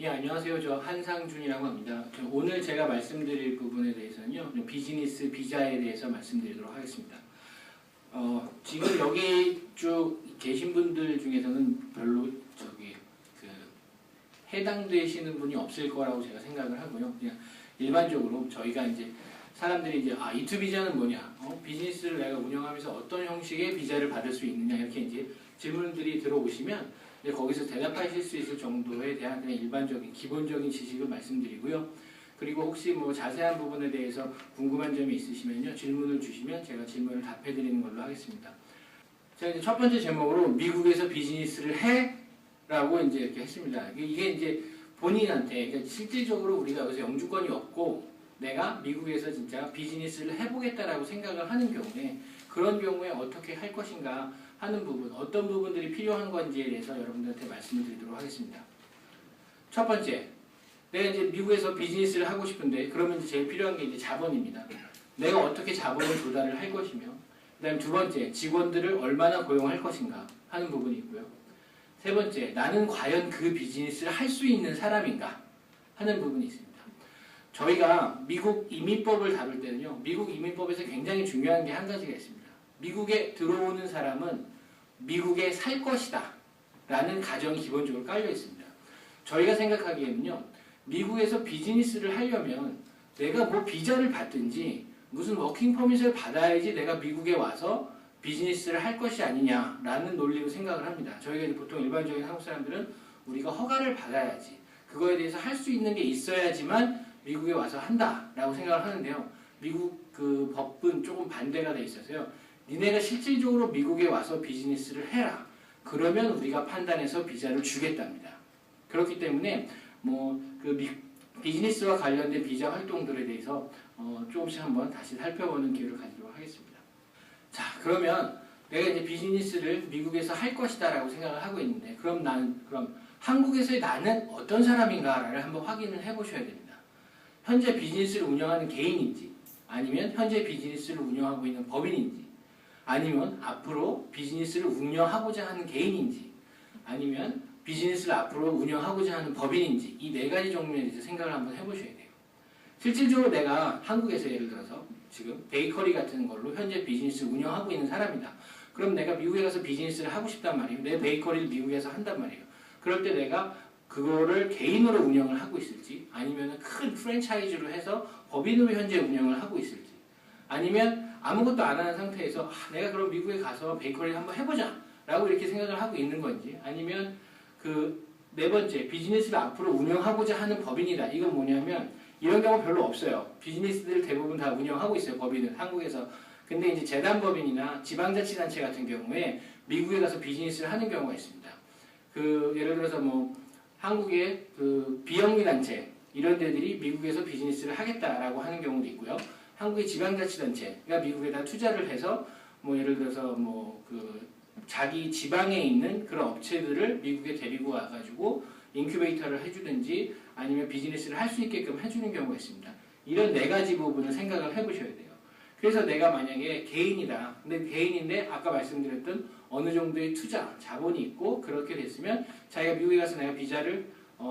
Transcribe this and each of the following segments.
예, 안녕하세요. 저 한상준이라고 합니다. 오늘 제가 말씀드릴 부분에 대해서는요, 비즈니스 비자에 대해서 말씀드리도록 하겠습니다. 지금 여기 쭉 계신 분들 중에서는 별로 해당되시는 분이 없을 거라고 제가 생각을 하고요. 그냥 일반적으로 저희가 이제 사람들이 이제 E2 비자는 뭐냐, 비즈니스를 내가 운영하면서 어떤 형식의 비자를 받을 수 있느냐 이렇게 이제 질문들이 들어오시면 거기서 대답하실 수 있을 정도에 대한 그냥 일반적인 기본적인 지식을 말씀드리고요. 그리고 혹시 뭐 자세한 부분에 대해서 궁금한 점이 있으시면요, 질문을 주시면 제가 질문을 답해드리는 걸로 하겠습니다. 자, 이제 첫 번째 제목으로 미국에서 비즈니스를 해? 라고 이제 이렇게 했습니다. 이게 이제 본인한테, 그러니까 실질적으로 우리가 여기서 영주권이 없고 내가 미국에서 진짜 비즈니스를 해보겠다라고 생각을 하는 경우에 그런 경우에 어떻게 할 것인가 하는 부분, 어떤 부분들이 필요한 건지에 대해서 여러분들한테 말씀을 드리도록 하겠습니다. 첫 번째, 내가 이제 미국에서 비즈니스를 하고 싶은데 그러면 이제 제일 필요한 게 이제 자본입니다. 내가 어떻게 자본을 조달을 할 것이며, 그 다음에 두 번째, 직원들을 얼마나 고용할 것인가 하는 부분이 있고요. 세 번째, 나는 과연 그 비즈니스를 할 수 있는 사람인가 하는 부분이 있습니다. 저희가 미국 이민법을 다룰 때는요, 미국 이민법에서 굉장히 중요한 게 한 가지가 있습니다. 미국에 들어오는 사람은 미국에 살 것이다 라는 가정이 기본적으로 깔려 있습니다. 저희가 생각하기에는요, 미국에서 비즈니스를 하려면 내가 뭐 비자를 받든지 무슨 워킹 퍼밋을 받아야지 내가 미국에 와서 비즈니스를 할 것이 아니냐라는 논리로 생각을 합니다. 저희가 이제 보통 일반적인 한국 사람들은 우리가 허가를 받아야지, 그거에 대해서 할 수 있는 게 있어야지만 미국에 와서 한다라고 생각을 하는데요. 미국 그 법은 조금 반대가 돼 있어서요. 니네가 실질적으로 미국에 와서 비즈니스를 해라. 그러면 우리가 판단해서 비자를 주겠답니다. 그렇기 때문에 뭐 그 비즈니스와 관련된 비자 활동들에 대해서 조금씩 한번 다시 살펴보는 기회를 가지도록 하겠습니다. 자, 그러면 내가 이제 비즈니스를 미국에서 할 것이다라고 생각을 하고 있는데, 그럼 한국에서의 나는 어떤 사람인가를 한번 확인을 해보셔야 됩니다. 현재 비즈니스를 운영하는 개인인지, 아니면 현재 비즈니스를 운영하고 있는 법인인지, 아니면 앞으로 비즈니스를 운영하고자 하는 개인인지, 아니면 비즈니스를 앞으로 운영하고자 하는 법인인지, 이 네 가지 종류에 대해서 생각을 한번 해보셔야 돼요. 실질적으로 내가 한국에서 예를 들어서 지금 베이커리 같은 걸로 현재 비즈니스를 운영하고 있는 사람이다. 그럼 내가 미국에 가서 비즈니스를 하고 싶단 말이에요. 내 베이커리를 미국에서 한단 말이에요. 그럴 때 내가 그거를 개인으로 운영을 하고 있을지, 아니면 큰 프랜차이즈로 해서 법인으로 현재 운영을 하고 있을지, 아니면 아무것도 안 하는 상태에서 내가 그럼 미국에 가서 베이커리를 한번 해보자 라고 이렇게 생각을 하고 있는 건지, 아니면 그 네 번째, 비즈니스를 앞으로 운영하고자 하는 법인이다. 이건 뭐냐면 이런 경우 별로 없어요. 비즈니스들 대부분 다 운영하고 있어요. 법인은 한국에서. 근데 이제 재단법인이나 지방자치단체 같은 경우에 미국에 가서 비즈니스를 하는 경우가 있습니다. 그 예를 들어서 뭐 한국의 그 비영리단체 이런 데들이 미국에서 비즈니스를 하겠다라고 하는 경우도 있고요. 한국의 지방자치단체가 미국에다 투자를 해서 뭐 예를 들어서 뭐 그 자기 지방에 있는 그런 업체들을 미국에 데리고 와가지고 인큐베이터를 해주든지 아니면 비즈니스를 할 수 있게끔 해주는 경우가 있습니다. 이런 네 가지 부분을 생각을 해보셔야 돼요. 그래서 내가 만약에 개인이다. 근데 개인인데 아까 말씀드렸던 어느 정도의 투자, 자본이 있고 그렇게 됐으면 자기가 미국에 가서 내가 비자를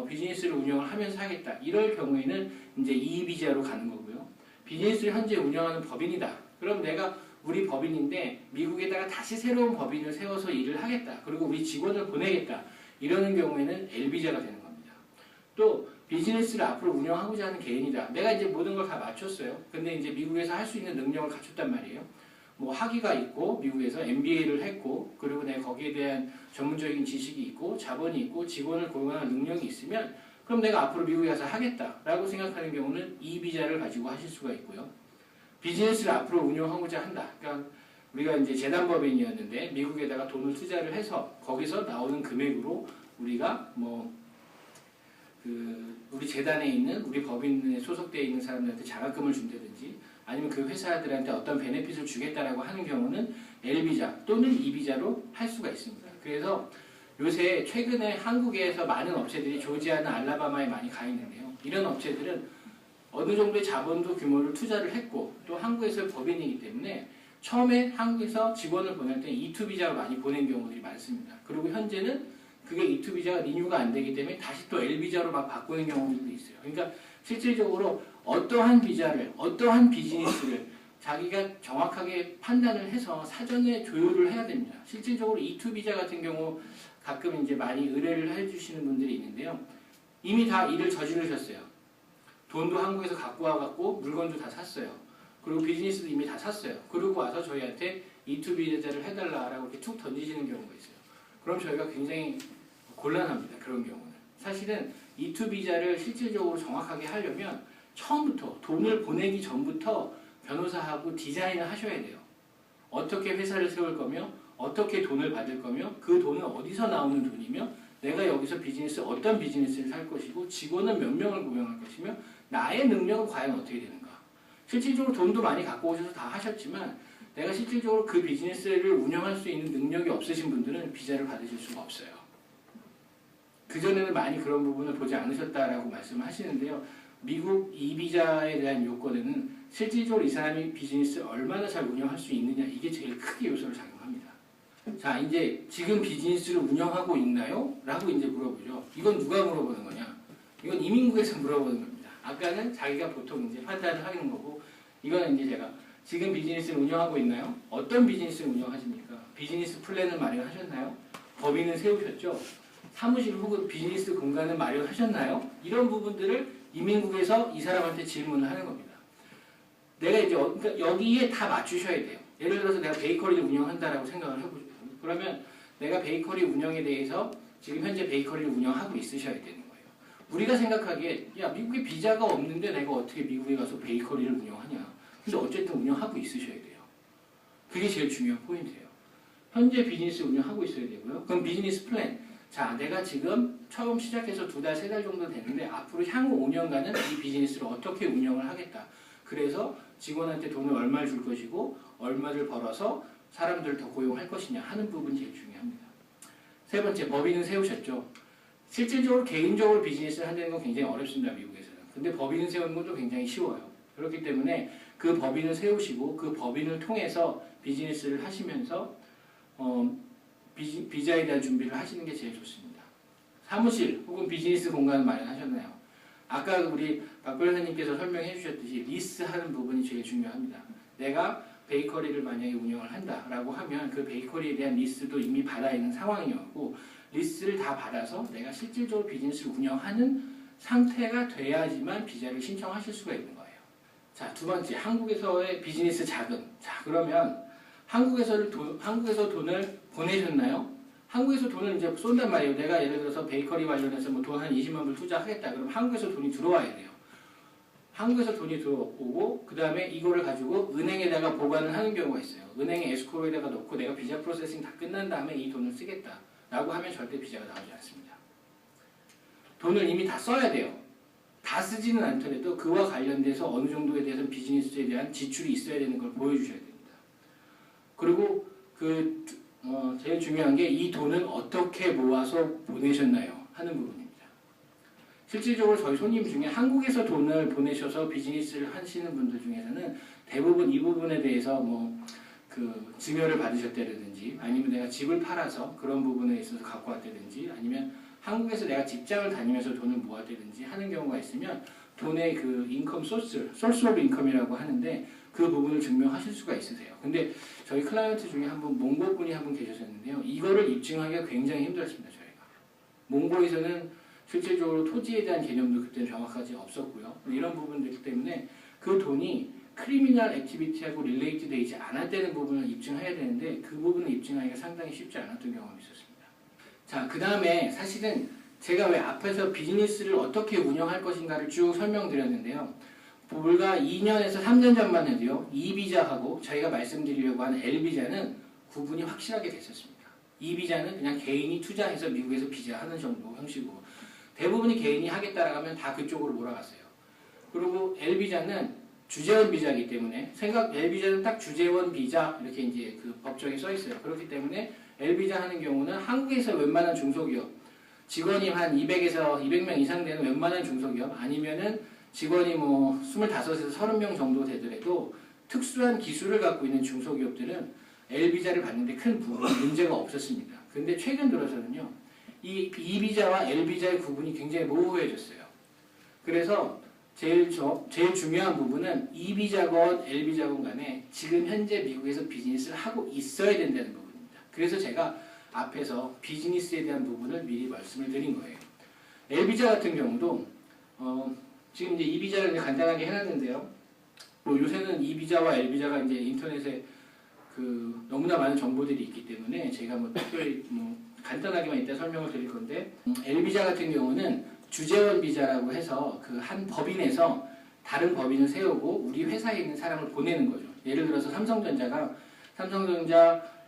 비즈니스를 운영을 하면서 하겠다. 이럴 경우에는 이제 이 비자로 가는 거고요. 비즈니스를 현재 운영하는 법인이다. 그럼 내가 우리 법인인데 미국에다가 다시 새로운 법인을 세워서 일을 하겠다. 그리고 우리 직원을 보내겠다. 이러는 경우에는 L비자가 되는 겁니다. 또 비즈니스를 앞으로 운영하고자 하는 개인이다. 내가 이제 모든 걸 다 맞췄어요. 근데 이제 미국에서 할 수 있는 능력을 갖췄단 말이에요. 뭐 학위가 있고 미국에서 MBA를 했고 그리고 내가 거기에 대한 전문적인 지식이 있고 자본이 있고 직원을 고용하는 능력이 있으면 그럼 내가 앞으로 미국에 가서 하겠다라고 생각하는 경우는 이 비자를 가지고 하실 수가 있고요. 비즈니스를 앞으로 운영하고자 한다. 그러니까 우리가 이제 재단법인이었는데 미국에다가 돈을 투자를 해서 거기서 나오는 금액으로 우리가 뭐 우리 재단에 있는 우리 법인에 소속되어 있는 사람들한테 장학금을 준다든지 아니면 그 회사들한테 어떤 베네핏을 주겠다라고 하는 경우는 L비자 또는 E비자로 할 수가 있습니다. 그래서 요새 최근에 한국에서 많은 업체들이 조지아나 알라바마에 많이 가 있는데요. 이런 업체들은 어느 정도의 자본도 규모를 투자를 했고 또 한국에서 법인이기 때문에 처음에 한국에서 직원을 보낼 때 E2 비자로 많이 보낸 경우들이 많습니다. 그리고 현재는 그게 E2 비자가 리뉴가 안 되기 때문에 다시 또 L 비자로 막 바꾸는 경우도 있어요. 그러니까 실질적으로 어떠한 비자를, 어떠한 비즈니스를 자기가 정확하게 판단을 해서 사전에 조율을 해야 됩니다. 실질적으로 E2 비자 같은 경우 가끔 이제 많이 의뢰를 해주시는 분들이 있는데요. 이미 다 일을 저지르셨어요. 돈도 한국에서 갖고 와갖고 물건도 다 샀어요. 그리고 비즈니스도 이미 다 샀어요. 그러고 와서 저희한테 E2 비자를 해달라라고 이렇게 툭 던지시는 경우가 있어요. 그럼 저희가 굉장히 곤란합니다. 그런 경우는. 사실은 E2 비자를 실질적으로 정확하게 하려면 처음부터 돈을 보내기 전부터 변호사하고 디자인을 하셔야 돼요. 어떻게 회사를 세울 거며 어떻게 돈을 받을 거며 그 돈은 어디서 나오는 돈이며 내가 여기서 비즈니스 어떤 비즈니스를 살 것이고 직원은 몇 명을 고용할 것이며 나의 능력은 과연 어떻게 되는가. 실질적으로 돈도 많이 갖고 오셔서 다 하셨지만 내가 실질적으로 그 비즈니스를 운영할 수 있는 능력이 없으신 분들은 비자를 받으실 수가 없어요. 그전에는 많이 그런 부분을 보지 않으셨다라고 말씀을 하시는데요. 미국 E-비자에 대한 요건에는 실질적으로 이 사람이 비즈니스를 얼마나 잘 운영할 수 있느냐 이게 제일 크게 요소를 작용합니다. 자, 이제 지금 비즈니스를 운영하고 있나요? 라고 이제 물어보죠. 이건 누가 물어보는 거냐? 이건 이민국에서 물어보는 겁니다. 아까는 자기가 보통 이제 판단을 하는 거고 이거는 이제 제가 지금 비즈니스를 운영하고 있나요? 어떤 비즈니스를 운영하십니까? 비즈니스 플랜을 마련하셨나요? 법인을 세우셨죠? 사무실 혹은 비즈니스 공간을 마련하셨나요? 이런 부분들을 이민국에서 이 사람한테 질문을 하는 겁니다. 내가 이제 그러니까 여기에 다 맞추셔야 돼요. 예를 들어서 내가 베이커리를 운영한다라고 생각을 해보죠. 그러면 내가 베이커리 운영에 대해서 지금 현재 베이커리를 운영하고 있으셔야 되는 거예요. 우리가 생각하기에 야 미국에 비자가 없는데 내가 어떻게 미국에 가서 베이커리를 운영하냐. 근데 어쨌든 운영하고 있으셔야 돼요. 그게 제일 중요한 포인트예요. 현재 비즈니스 운영하고 있어야 되고요. 그럼 비즈니스 플랜. 자, 내가 지금 처음 시작해서 2달, 3달 정도 됐는데 앞으로 향후 5년간은 이 비즈니스를 어떻게 운영을 하겠다. 그래서 직원한테 돈을 얼마를 줄 것이고 얼마를 벌어서 사람들을 더 고용할 것이냐 하는 부분이 제일 중요합니다. 세 번째, 법인은 세우셨죠. 실질적으로 개인적으로 비즈니스를 한다는 건 굉장히 어렵습니다. 미국에서는. 근데 법인을 세우는 것도 굉장히 쉬워요. 그렇기 때문에 그 법인을 세우시고 그 법인을 통해서 비즈니스를 하시면서 비자에 대한 준비를 하시는 게 제일 좋습니다. 사무실 혹은 비즈니스 공간을 마련하셨나요? 아까 우리 박 변호사님께서 설명해 주셨듯이 리스하는 부분이 제일 중요합니다. 내가 베이커리를 만약에 운영을 한다라고 하면 그 베이커리에 대한 리스도 이미 받아 있는 상황이었고 리스를 다 받아서 내가 실질적으로 비즈니스를 운영하는 상태가 돼야지만 비자를 신청하실 수가 있는 거예요. 자, 두 번째, 한국에서의 비즈니스 자금. 자, 그러면 한국에서 돈을 보내셨나요? 한국에서 돈을 이제 쏜단 말이에요. 내가 예를 들어서 베이커리 관련해서 뭐 돈 한 20만 불 투자하겠다. 그럼 한국에서 돈이 들어와야 돼요. 한국에서 돈이 들어오고 그 다음에 이거를 가지고 은행에다가 보관을 하는 경우가 있어요. 은행에 에스코로에다가 넣고 내가 비자 프로세싱 다 끝난 다음에 이 돈을 쓰겠다. 라고 하면 절대 비자가 나오지 않습니다. 돈을 이미 다 써야 돼요. 다 쓰지는 않더라도 그와 관련돼서 어느 정도에 대해서 비즈니스에 대한 지출이 있어야 되는 걸 보여주셔야 됩니다. 그리고 제일 중요한 게 이 돈은 어떻게 모아서 보내셨나요? 하는 부분입니다. 실질적으로 저희 손님 중에 한국에서 돈을 보내셔서 비즈니스를 하시는 분들 중에서는 대부분 이 부분에 대해서 증여를 받으셨다든지 아니면 내가 집을 팔아서 그런 부분에 있어서 갖고 왔다든지 아니면 한국에서 내가 직장을 다니면서 돈을 모았다든지 하는 경우가 있으면 돈의 그 인컴 소스 오브 인컴이라고 하는데 그 부분을 증명하실 수가 있으세요. 근데 저희 클라이언트 중에 몽고분이 한 분 계셨는데요. 이거를 입증하기가 굉장히 힘들었습니다. 저희가. 몽고에서는 실질적으로 토지에 대한 개념도 그때는 정확하지 없었고요. 이런 부분들 때문에 그 돈이 크리미널 액티비티하고 릴레이트 되지 않았다는 부분을 입증해야 되는데 그 부분을 입증하기가 상당히 쉽지 않았던 경험이 있었습니다. 자, 그 다음에 사실은 제가 왜 앞에서 비즈니스를 어떻게 운영할 것인가를 쭉 설명드렸는데요. 불과 2년에서 3년 전만 해도요. E-비자하고 저희가 말씀드리려고 하는 L-비자는 구분이 확실하게 됐었습니다. E-비자는 그냥 개인이 투자해서 미국에서 비자하는 정도 형식으로 대부분이 개인이 하겠다라고 하면 다 그쪽으로 몰아갔어요. 그리고 L-비자는 주재원 비자이기 때문에 L-비자는 딱 주재원 비자 이렇게 이제 그 법정에 써 있어요. 그렇기 때문에 L-비자 하는 경우는 한국에서 웬만한 중소기업 직원이 한 200에서 200명 이상 되는 웬만한 중소기업 아니면은 직원이 뭐 25에서 30명 정도 되더라도 특수한 기술을 갖고 있는 중소기업들은 L-비자를 받는데 큰 문제가 없었습니다. 근데 최근 들어서는요. 이 E비자와 L비자의 구분이 굉장히 모호해졌어요. 그래서 제일 중요한 부분은 E비자건 L비자건 간에 지금 현재 미국에서 비즈니스를 하고 있어야 된다는 부분입니다. 그래서 제가 앞에서 비즈니스에 대한 부분을 미리 말씀을 드린 거예요. L비자 같은 경우도 지금 이제 E비자를 간단하게 해놨는데요. 뭐 요새는 E비자와 L비자가 이제 인터넷에 너무나 많은 정보들이 있기 때문에 제가 뭐 특별히 간단하게만 이따 설명을 드릴 건데, L비자 같은 경우는 주재원 비자라고 해서 그 한 법인에서 다른 법인을 세우고 우리 회사에 있는 사람을 보내는 거죠. 예를 들어서 삼성전자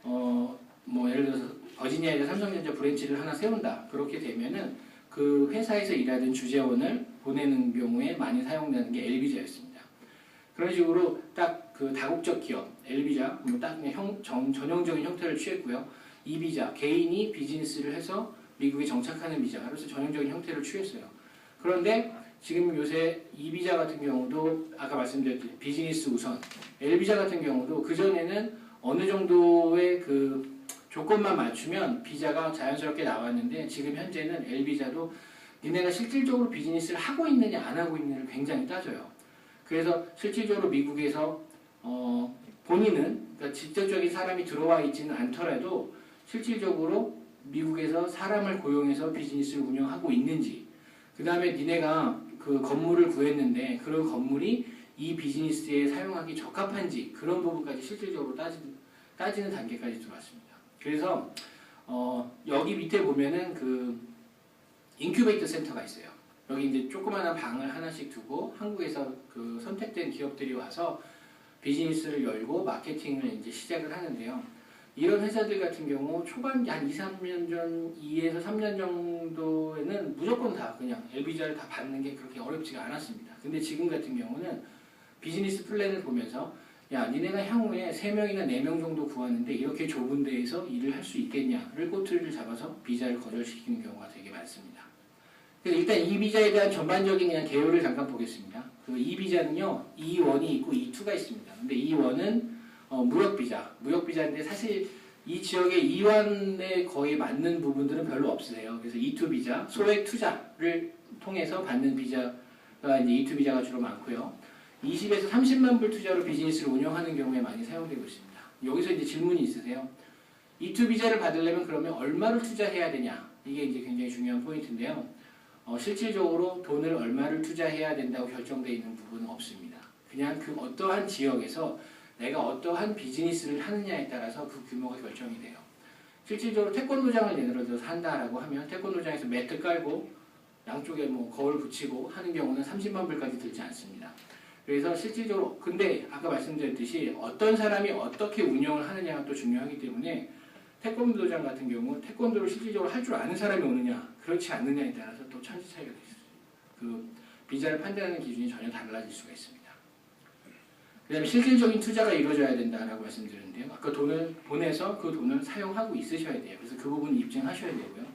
예를 들어서 버지니아에서 삼성전자 브랜치를 하나 세운다. 그렇게 되면은 그 회사에서 일하는 주재원을 보내는 경우에 많이 사용되는 게 L비자였습니다. 그런 식으로 딱 그 다국적 기업 L비자 딱 그냥 전형적인 형태를 취했고요. E비자 개인이 비즈니스를 해서 미국에 정착하는 비자로서 전형적인 형태를 취했어요. 그런데 지금 요새 E비자 같은 경우도 아까 말씀드렸듯이 비즈니스 우선, L비자 같은 경우도 그전에는 어느 정도의 그 조건만 맞추면 비자가 자연스럽게 나왔는데, 지금 현재는 L비자도 니네가 실질적으로 비즈니스를 하고 있느냐 안 하고 있느냐를 굉장히 따져요. 그래서 실질적으로 미국에서 본인은, 그러니까 직접적인 사람이 들어와 있지는 않더라도 실질적으로 미국에서 사람을 고용해서 비즈니스를 운영하고 있는지, 그 다음에 니네가 그 건물을 구했는데 그런 건물이 이 비즈니스에 사용하기 적합한지, 그런 부분까지 실질적으로 따지는 단계까지 들어왔습니다. 그래서 여기 밑에 보면은 그 인큐베이터 센터가 있어요. 여기 이제 조그마한 방을 하나씩 두고 한국에서 그 선택된 기업들이 와서 비즈니스를 열고 마케팅을 이제 시작을 하는데요. 이런 회사들 같은 경우 초반기 한 2~3년 전, 2에서 3년 정도에는 무조건 다 그냥 L비자를 다 받는 게 그렇게 어렵지가 않았습니다. 근데 지금 같은 경우는 비즈니스 플랜을 보면서 야, 니네가 향후에 3명이나 4명 정도 구하는데 이렇게 좁은 데에서 일을 할 수 있겠냐를 꼬투리를 잡아서 비자를 거절시키는 경우가 되게 많습니다. 일단 이 비자에 대한 전반적인 그냥 개요를 잠깐 보겠습니다. 그 이 비자는요, E1이 있고 E2가 있습니다. 근데 E1은 무역비자인데 사실 이 지역의 E1에 거의 맞는 부분들은 별로 없으세요. 그래서 E2 비자, 소액 투자를 통해서 받는 비자가 이제 E2 비자가 주로 많고요. 20에서 30만 불 투자로 비즈니스를 운영하는 경우에 많이 사용되고 있습니다. 여기서 이제 질문이 있으세요. E2 비자를 받으려면 그러면 얼마를 투자해야 되냐? 이게 이제 굉장히 중요한 포인트인데요. 실질적으로 돈을 얼마를 투자해야 된다고 결정되어 있는 부분은 없습니다. 그냥 그 어떠한 지역에서 내가 어떠한 비즈니스를 하느냐에 따라서 그 규모가 결정이 돼요. 실질적으로 태권도장을 예를 들어서 한다라고 하면 태권도장에서 매트 깔고 양쪽에 뭐 거울 붙이고 하는 경우는 30만 불까지 들지 않습니다. 그래서 실질적으로, 근데 아까 말씀드렸듯이 어떤 사람이 어떻게 운영을 하느냐가 또 중요하기 때문에 태권도장 같은 경우 태권도를 실질적으로 할 줄 아는 사람이 오느냐 그렇지 않느냐에 따라서 또 천지 차이가 있어요. 그 비자를 판단하는 기준이 전혀 달라질 수가 있습니다. 그 다음에 실질적인 투자가 이루어져야 된다라고 말씀드렸는데요. 아까 돈을 보내서 그 돈을 사용하고 있으셔야 돼요. 그래서 그 부분 입증하셔야 되고요.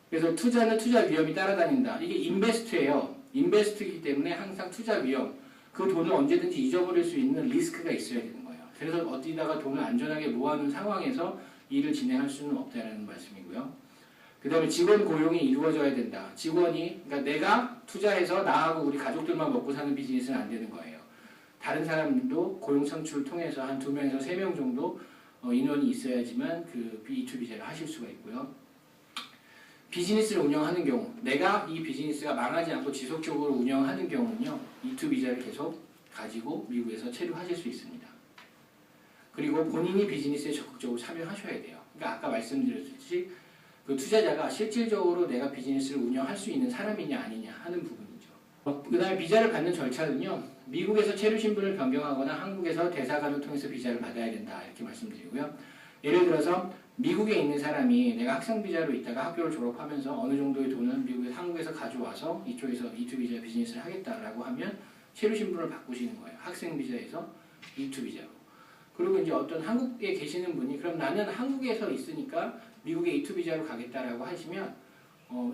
그래서 투자는 투자 위험이 따라다닌다. 이게 인베스트예요. 인베스트이기 때문에 항상 투자 위험, 그 돈을 언제든지 잊어버릴 수 있는 리스크가 있어야 되는 거예요. 그래서 어디다가 돈을 안전하게 모아놓은 상황에서 일을 진행할 수는 없다는 말씀이고요. 그 다음에 직원 고용이 이루어져야 된다. 직원이, 그러니까 내가 투자해서 나하고 우리 가족들만 먹고 사는 비즈니스는 안 되는 거예요. 다른 사람도 고용 창출을 통해서 한 2명에서 3명 정도 인원이 있어야지만 그 B2 비자를 하실 수가 있고요. 비즈니스를 운영하는 경우, 내가 이 비즈니스가 망하지 않고 지속적으로 운영하는 경우는요, E2 비자를 계속 가지고 미국에서 체류하실 수 있습니다. 그리고 본인이 비즈니스에 적극적으로 참여하셔야 돼요. 그러니까 아까 말씀드렸듯이 그 투자자가 실질적으로 내가 비즈니스를 운영할 수 있는 사람이냐 아니냐 하는 부분이죠. 그 다음에 비자를 받는 절차는요, 미국에서 체류 신분을 변경하거나 한국에서 대사관을 통해서 비자를 받아야 된다 이렇게 말씀드리고요. 예를 들어서 미국에 있는 사람이 내가 학생 비자로 있다가 학교를 졸업하면서 어느 정도의 돈을 한국에서 가져와서 이쪽에서 E2 비자 비즈니스를 하겠다라고 하면 체류 신분을 바꾸시는 거예요. 학생 비자에서 E2 비자로. 그리고 이제 어떤 한국에 계시는 분이 그럼 나는 한국에서 있으니까 미국에 E2 비자로 가겠다라고 하시면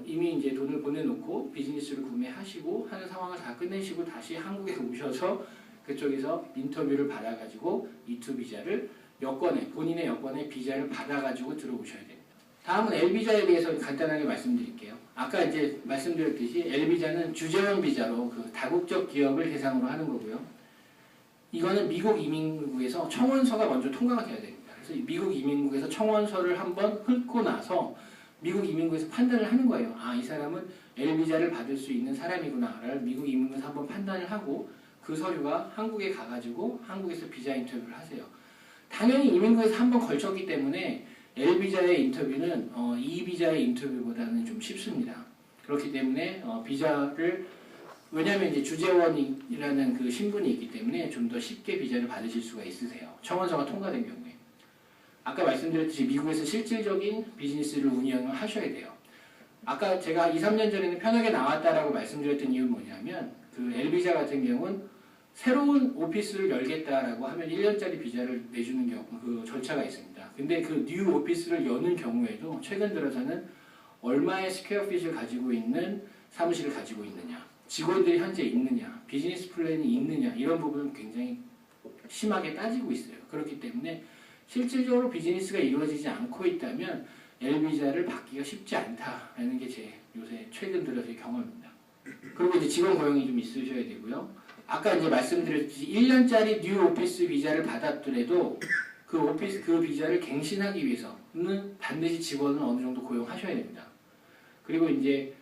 이미 이제 돈을 보내놓고 비즈니스를 구매하시고 하는 상황을 다 끝내시고 다시 한국에 오셔서 그쪽에서 인터뷰를 받아가지고 E2 비자를 본인의 여권에 비자를 받아가지고 들어오셔야 됩니다. 다음은 L비자에 대해서 간단하게 말씀드릴게요. 아까 이제 말씀드렸듯이 L비자는 주재원 비자로 그 다국적 기업을 대상으로 하는 거고요. 이거는 미국 이민국에서 청원서가 먼저 통과가 돼야 됩니다. 그래서 미국 이민국에서 청원서를 한번 훑고 나서 미국 이민국에서 판단을 하는 거예요. 아, 이 사람은 L비자를 받을 수 있는 사람이구나를 미국 이민국에서 한번 판단을 하고 그 서류가 한국에 가가지고 한국에서 비자 인터뷰를 하세요. 당연히 이민국에서 한번 걸쳤기 때문에 L비자의 인터뷰는 E비자의 인터뷰보다는 좀 쉽습니다. 그렇기 때문에 비자를 왜냐하면 이제 주재원이라는 그 신분이 있기 때문에 좀 더 쉽게 비자를 받으실 수가 있으세요. 청원서가 통과된 경우에. 아까 말씀드렸듯이 미국에서 실질적인 비즈니스를 운영을 하셔야 돼요. 아까 제가 2, 3년 전에는 편하게 나왔다라고 말씀드렸던 이유는 뭐냐면 그 L비자 같은 경우는 새로운 오피스를 열겠다라고 하면 1년짜리 비자를 내주는 경우 그 절차가 있습니다. 근데 그 뉴 오피스를 여는 경우에도 최근 들어서는 얼마의 스퀘어핏을 가지고 있는 사무실을 가지고 있느냐, 직원들이 현재 있느냐, 비즈니스 플랜이 있느냐 이런 부분은 굉장히 심하게 따지고 있어요. 그렇기 때문에 실질적으로 비즈니스가 이루어지지 않고 있다면 L비자를 받기가 쉽지 않다라는 게 제 요새 최근 들어서의 경험입니다. 그리고 이제 직원 고용이 좀 있으셔야 되고요. 아까 이제 말씀드렸듯이 1년짜리 뉴 오피스 비자를 받았더라도 그 비자를 갱신하기 위해서는 반드시 직원을 어느 정도 고용하셔야 됩니다. 그리고 이제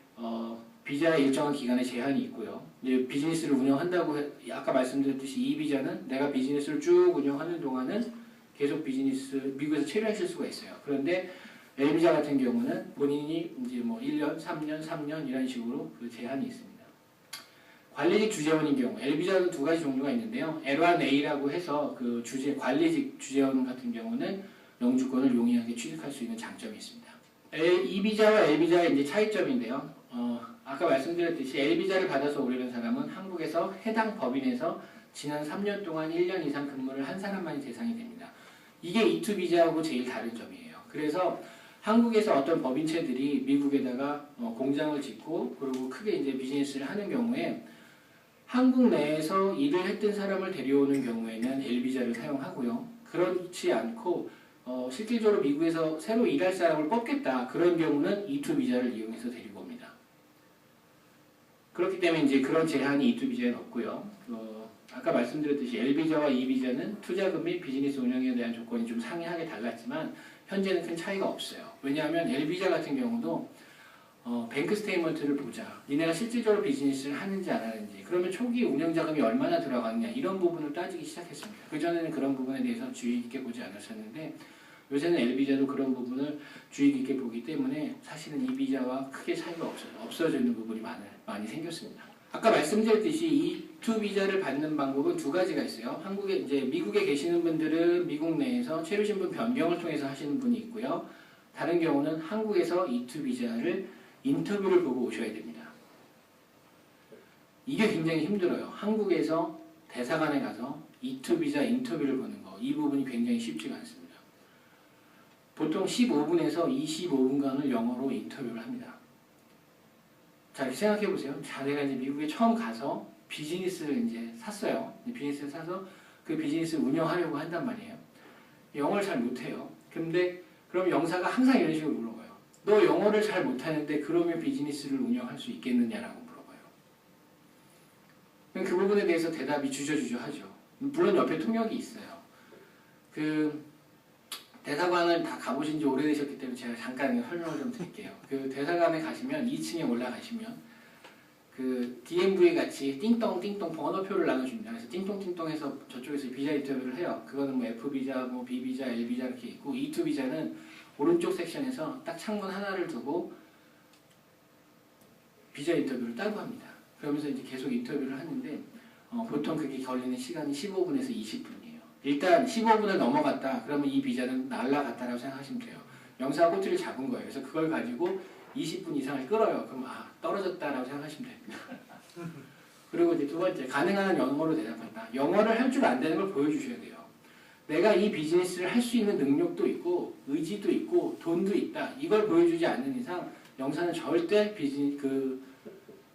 비자의 일정한 기간에 제한이 있고요. 이제 비즈니스를 운영한다고 아까 말씀드렸듯이 이 비자는 내가 비즈니스를 쭉 운영하는 동안은 계속 비즈니스 미국에서 체류하실 수가 있어요. 그런데 L비자 같은 경우는 본인이 이제 뭐 1년, 3년 이런 식으로 그 제한이 있습니다. 관리직 주재원인 경우, L비자는 두 가지 종류가 있는데요. L1A라고 해서 그 관리직 주재원 같은 경우는 영주권을 용이하게 취득할 수 있는 장점이 있습니다. E비자와 L비자의 이제 차이점인데요. 아까 말씀드렸듯이 L비자를 받아서 오려는 사람은 한국에서 해당 법인에서 지난 3년 동안 1년 이상 근무를 한 사람만이 대상이 됩니다. 이게 E2 비자하고 제일 다른 점이에요. 그래서 한국에서 어떤 법인체들이 미국에다가 공장을 짓고 그리고 크게 이제 비즈니스를 하는 경우에 한국 내에서 일을 했던 사람을 데려오는 경우에는 L비자를 사용하고요. 그렇지 않고 실질적으로 미국에서 새로 일할 사람을 뽑겠다. 그런 경우는 E2 비자를 이용해서 데리고 옵니다. 그렇기 때문에 이제 그런 제한이 E2 비자에는 없고요. 아까 말씀드렸듯이 L비자와 E비자는 투자금 및 비즈니스 운영에 대한 조건이 좀 상이하게 달랐지만 현재는 큰 차이가 없어요. 왜냐하면 L비자 같은 경우도 뱅크 스테이트먼트를 보자. 니네가 실질적으로 비즈니스를 하는지 안 하는지 그러면 초기 운영자금이 얼마나 들어갔냐 이런 부분을 따지기 시작했습니다. 그전에는 그런 부분에 대해서 주의 깊게 보지 않았었는데 요새는 L비자도 그런 부분을 주의 깊게 보기 때문에 사실은 이 비자와 크게 차이가 없어지는 부분이 많이 생겼습니다. 아까 말씀드렸듯이 E2 비자를 받는 방법은 두 가지가 있어요. 미국에 계시는 분들은 미국 내에서 체류신분 변경을 통해서 하시는 분이 있고요. 다른 경우는 한국에서 E2 비자를 인터뷰를 보고 오셔야 됩니다. 이게 굉장히 힘들어요. 한국에서 대사관에 가서 E2 비자 인터뷰를 보는 거, 이 부분이 굉장히 쉽지가 않습니다. 보통 15분에서 25분간을 영어로 인터뷰를 합니다. 자, 이렇게 생각해 보세요. 자, 내가 이제 미국에 처음 가서 비즈니스를 이제 샀어요. 비즈니스를 사서 그 비즈니스를 운영하려고 한단 말이에요. 영어를 잘 못해요. 근데 그럼 영사가 항상 이런 식으로 물어봐요. 너 영어를 잘 못하는데 그러면 비즈니스를 운영할 수 있겠느냐라고 물어봐요. 그 부분에 대해서 대답이 주저주저하죠. 물론 옆에 통역이 있어요. 그 대사관을 다 가보신 지 오래되셨기 때문에 제가 잠깐 설명을 좀 드릴게요. 그 대사관에 가시면 2층에 올라가시면 그 DMV 같이 띵똥띵똥 번호표를 나눠줍니다. 그래서 띵똥띵똥해서 저쪽에서 비자 인터뷰를 해요. 그거는 뭐 F비자, 뭐 B비자, L비자 이렇게 있고 E2 비자는 오른쪽 섹션에서 딱 창문 하나를 두고 비자 인터뷰를 따로 합니다. 그러면서 이제 계속 인터뷰를 하는데 보통 그게 걸리는 시간이 15분에서 20분이에요. 일단 15분을 넘어갔다 그러면 이 비자는 날라갔다라고 생각하시면 돼요. 영사가 꼬투리를 잡은 거예요. 그래서 그걸 가지고 20분 이상을 끌어요. 그럼 떨어졌다라고 생각하시면 됩니다. 그리고 이제 두 번째, 가능한 영어로 대답한다. 영어를 할 줄 안 되는 걸 보여주셔야 돼요. 내가 이 비즈니스를 할 수 있는 능력도 있고 의지도 있고 돈도 있다. 이걸 보여주지 않는 이상 영사는 절대 E2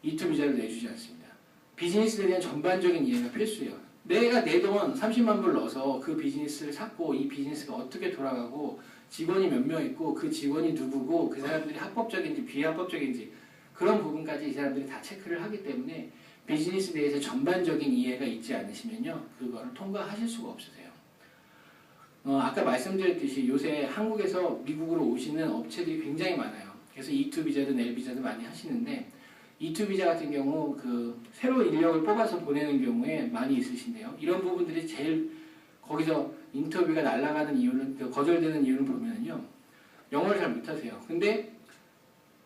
비자를 내주지 않습니다. 비즈니스에 대한 전반적인 이해가 필수예요. 내가 내 돈 30만 불 넣어서 그 비즈니스를 샀고 이 비즈니스가 어떻게 돌아가고 직원이 몇 명 있고 그 직원이 누구고 그 사람들이 합법적인지 비합법적인지 그런 부분까지 이 사람들이 다 체크를 하기 때문에 비즈니스에 대해서 전반적인 이해가 있지 않으시면요 그거를 통과하실 수가 없으세요. 아까 말씀드렸듯이 요새 한국에서 미국으로 오시는 업체들이 굉장히 많아요. 그래서 E2 비자든 L 비자든 많이 하시는데 E2 비자 같은 경우 그 새로 인력을 뽑아서 보내는 경우에 많이 있으신데요. 이런 부분들이 제일 거기서 인터뷰가 날아가는 이유는 거절되는 이유는 보면요 영어를 잘 못하세요. 근데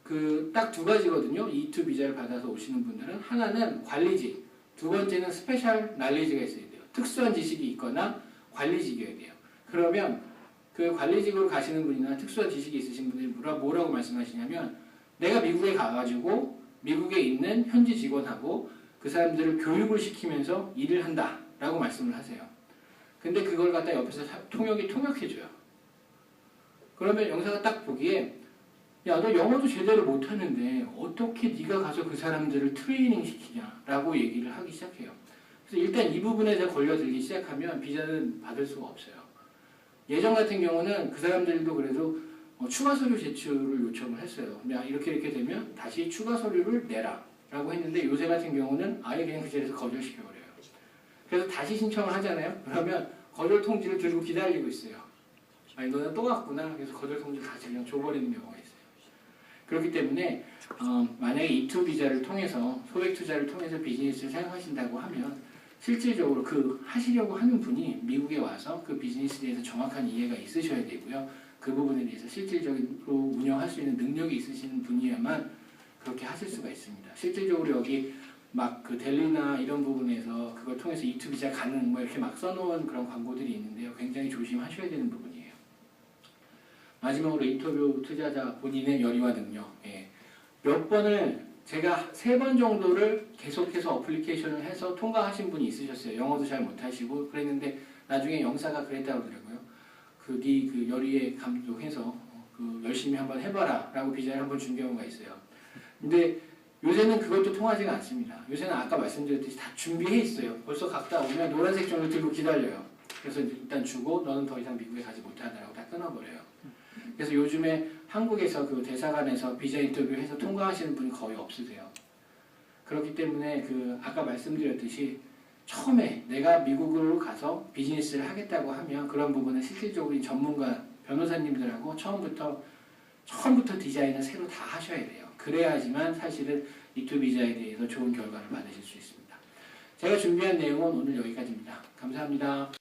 그 딱 두 가지거든요. E2 비자를 받아서 오시는 분들은 하나는 관리직, 두 번째는 스페셜 날리지가 있어야 돼요. 특수한 지식이 있거나 관리직이어야 돼요. 그러면 그 관리직으로 가시는 분이나 특수한 지식이 있으신 분들이 뭐라고 말씀하시냐면 내가 미국에 가가지고 미국에 있는 현지 직원하고 그 사람들을 교육을 시키면서 일을 한다라고 말씀을 하세요. 근데 그걸 갖다 옆에서 통역이 통역해줘요. 그러면 영사가 딱 보기에 야, 너 영어도 제대로 못하는데 어떻게 네가 가서 그 사람들을 트레이닝 시키냐라고 얘기를 하기 시작해요. 그래서 일단 이 부분에서 걸려들기 시작하면 비자는 받을 수가 없어요. 예전 같은 경우는 그 사람들도 그래도 추가 서류 제출을 요청을 했어요. 야, 이렇게 되면 다시 추가 서류를 내라 라고 했는데 요새 같은 경우는 아예 그냥 그 자리에서 거절시켜버려요. 그래서 다시 신청을 하잖아요. 그러면 거절 통지를 들고 기다리고 있어요. 아니 너는 또 갔구나. 그래서 거절 통지를 다시 그냥 줘버리는 경우가 있어요. 그렇기 때문에 만약에 E2 비자를 통해서 소액 투자를 통해서 비즈니스를 사용하신다고 하면 실질적으로 그 하시려고 하는 분이 미국에 와서 그 비즈니스에 대해서 정확한 이해가 있으셔야 되고요. 그 부분에 대해서 실질적으로 운영할 수 있는 능력이 있으신 분이야만 그렇게 하실 수가 있습니다. 실질적으로 여기 막 그 델리나 이런 부분에서 그걸 통해서 E2 비자 가능 뭐 이렇게 막 써놓은 그런 광고들이 있는데요. 굉장히 조심하셔야 되는 부분이에요. 마지막으로 인터뷰 투자자 본인의 열의와 능력. 예. 몇 번을 제가 3번 정도를 계속해서 어플리케이션을 해서 통과하신 분이 있으셨어요. 영어도 잘 못하시고 그랬는데 나중에 영사가 그랬다고 그러더라고요. 그 열의에 감독해서 그 열심히 한번 해봐라 라고 비자를 한번 준 경우가 있어요. 근데 요새는 그것도 통하지가 않습니다. 요새는 아까 말씀드렸듯이 다 준비해 있어요. 벌써 갔다 오면 노란색 종을 들고 기다려요. 그래서 일단 주고 너는 더 이상 미국에 가지 못한다라고 다 끊어버려요. 그래서 요즘에 한국에서 그 대사관에서 비자 인터뷰해서 통과하시는 분이 거의 없으세요. 그렇기 때문에 그 아까 말씀드렸듯이 처음에 내가 미국으로 가서 비즈니스를 하겠다고 하면 그런 부분은 실질적으로 이 전문가 변호사님들하고 처음부터 디자인을 새로 다 하셔야 돼요. 그래야지만 사실은 E2 비자에 대해서 좋은 결과를 받으실 수 있습니다. 제가 준비한 내용은 오늘 여기까지입니다. 감사합니다.